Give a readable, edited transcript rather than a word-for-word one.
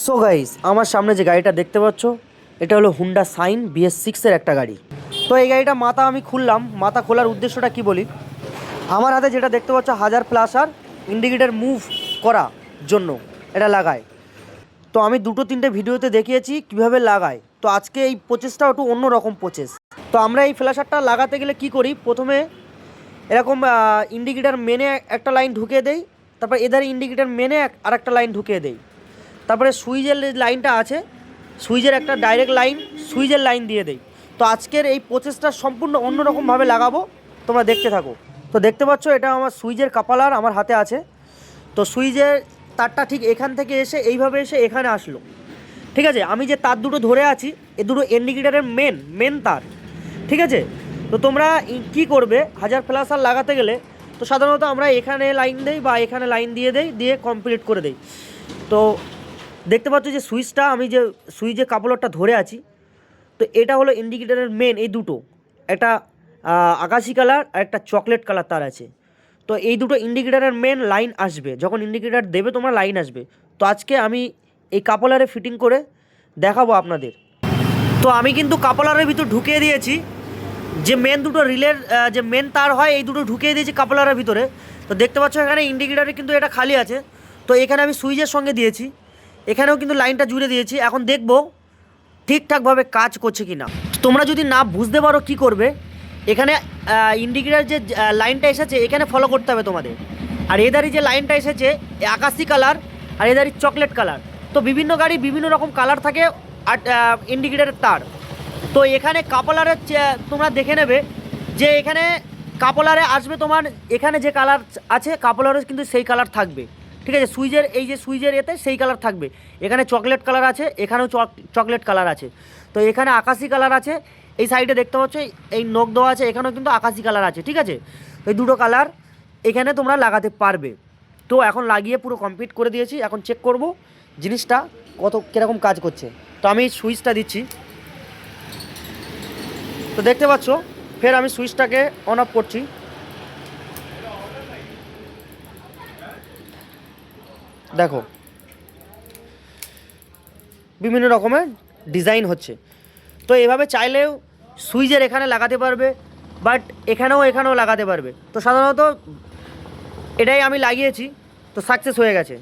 So guys, আমার সামনে যে গাড়িটা দেখতে পাচ্ছ এটা হলো হুন্ডা সাইন BS6 এর একটা গাড়ি। তো এই গাড়িটা মাথা আমি খুললাম। মাথা খোলার উদ্দেশ্যটা কি বলি, আমার হাতে যেটা দেখতে পাচ্ছ 1000 প্লাসার ইন্ডিকেটার মুভ করা জন্য এটা লাগায়। তো আমি দুটো তিনটে ভিডিওতে দেখিয়েছি কিভাবে লাগায়। তো আজকে এই প্রসেসটা একটু অন্যরকম প্রসেস। তো আমরা এই ফ্ল্যাশারটা লাগাতে গেলে কি করি, প্রথমে এরকম ইন্ডিকেটার মেনে একটা লাইন ঢুকিয়ে দেই, তারপর এধারে ইন্ডিকেটার মেনে আর একটা লাইন ঢুকিয়ে দেই, তারপরে সুইচের লাইনটা আছে, সুইচের একটা ডাইরেক্ট লাইন, সুইচের লাইন দিয়ে দেই। তো আজকের এই প্রসেসটা সম্পূর্ণ অন্যরকমভাবে লাগাবো, তোমরা দেখতে থাকো। তো দেখতে পাচ্ছ এটা আমার সুইচের কাপালার আমার হাতে আছে। তো সুইচের তারটা ঠিক এখান থেকে এসে এইভাবে এসে এখানে আসলো, ঠিক আছে। আমি যে তার দুটো ধরে আছি এ দুটো ইন্ডিকেটারের মেন তার, ঠিক আছে। তো তোমরা কি করবে, 1000 প্লাসার লাগাতে গেলে তো সাধারণত আমরা এখানে লাইন দেই বা এখানে লাইন দিয়ে কমপ্লিট করে দেই। তো দেখতে পাচ্ছ যে সুইচটা, আমি যে সুইচের কাপড়টা ধরে আছি, তো এটা হলো ইন্ডিকেটারের মেন। এই দুটো, একটা আকাশি কালার আর একটা চকলেট কালার তার আছে। তো এই দুটো ইন্ডিকেটারের মেন লাইন আসবে, যখন ইন্ডিকেটার দেবে তোমার লাইন আসবে। তো আজকে আমি এই কাপলারে ফিটিং করে দেখাবো আপনাদের। তো আমি কিন্তু কাপলারের ভিতর ঢুকিয়ে দিয়েছি যে মেন দুটো রিলের যে মেন তার হয়, এই দুটো ঢুকিয়ে দিয়েছি কাপলারের ভিতরে। তো দেখতে পাচ্ছ এখানে ইন্ডিকেটারে কিন্তু এটা খালি আছে। তো এখানে আমি সুইচের সঙ্গে দিয়েছি, এখানেও কিন্তু লাইনটা জুড়ে দিয়েছি। এখন দেখব ঠিকঠাকভাবে কাজ করছে কি না। তোমরা যদি না বুঝতে পারো কি করবে, এখানে ইন্ডিকেটার যে লাইনটা এসেছে এখানে ফলো করতে হবে তোমাদের। আর এদারি যে লাইনটা এসেছে আকাশি কালার আর এদারি চকলেট কালার। তো বিভিন্ন গাড়ি বিভিন্ন রকম কালার থাকে আর ইন্ডিকেটারের তার। তো এখানে কাপলারের তোমরা দেখে নেবে যে এখানে কাপলারে আসবে তোমার, এখানে যে কালার আছে কাপলারে কিন্তু সেই কালার থাকবে, ঠিক আছে। সুইচের এই যে সুইচের এতে সেই কালার থাকবে। এখানে চকলেট কালার আছে, এখানেও চকলেট কালার আছে। তো এখানে আকাশি কালার আছে, এই সাইডে দেখতে পাচ্ছ এই নখ দেওয়া আছে, এখানেও কিন্তু আকাশি কালার আছে, ঠিক আছে। এই দুটো কালার এখানে তোমরা লাগাতে পারবে। তো এখন লাগিয়ে পুরো কমপ্লিট করে দিয়েছি, এখন চেক করব জিনিসটা কীরকম কাজ করছে। তো আমি সুইচটা দিচ্ছি, তো দেখতে পাচ্ছ ফের আমি সুইচটাকে অন অফ করছি। দেখো বিভিন্ন রকমের ডিজাইন হচ্ছে। তো এভাবে চাইলেও সুইচের এখানে লাগাতে পারবে, বাট এখানেও লাগাতে পারবে। তো সাধারণত এটাই আমি লাগিয়েছি, তো সাকসেস হয়ে গেছে।